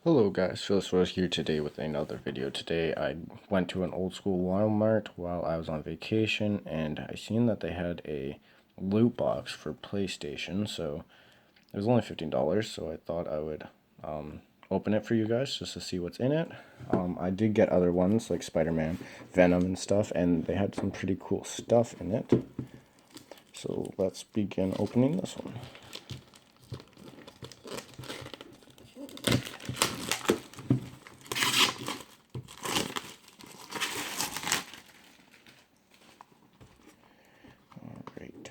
Hello guys, Phyllis was here today with another video. Today I went to an old school Walmart while I was on vacation and I seen that they had a loot box for PlayStation, so it was only $15, so I thought I would open it for you guys just to see what's in it. I did get other ones like Spider-Man, Venom and stuff, and they had some pretty cool stuff in it. So let's begin opening this one. Alright.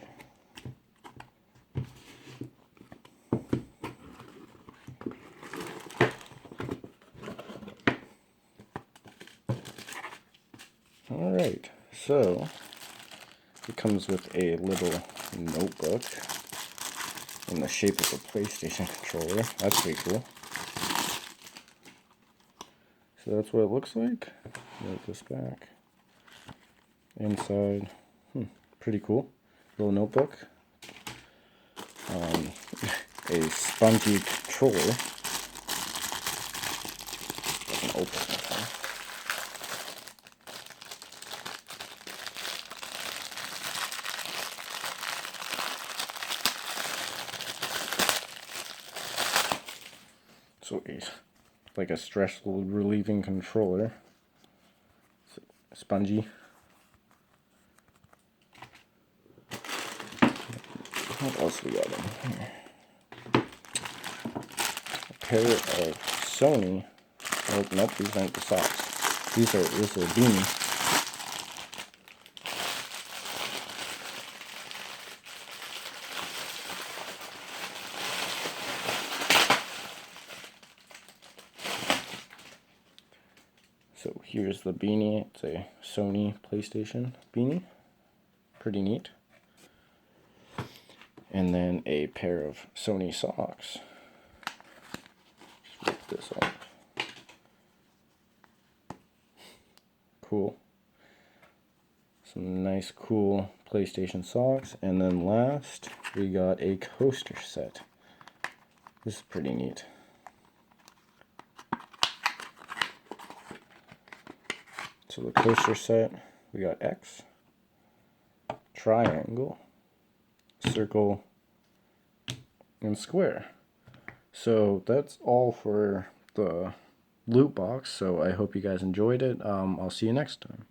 Alright, so it comes with a little notebook in the shape of a PlayStation controller. That's pretty cool. So that's what it looks like. Write this back. Inside, pretty cool. Little notebook. A spongy controller. I can open this one. So like a stress relieving controller. Spongy. What else we got in here? A pair of Sony. Oh nope, these aren't the socks. This is a beanie. So here's the beanie. It's a Sony PlayStation beanie. Pretty neat. And then a pair of Sony socks. Just rip this off. Cool. Some nice cool PlayStation socks. And then last, we got a coaster set. This is pretty neat. So the coaster set, we got X, triangle, circle, and square. So that's all for the loot box. So I hope you guys enjoyed it. I'll see you next time.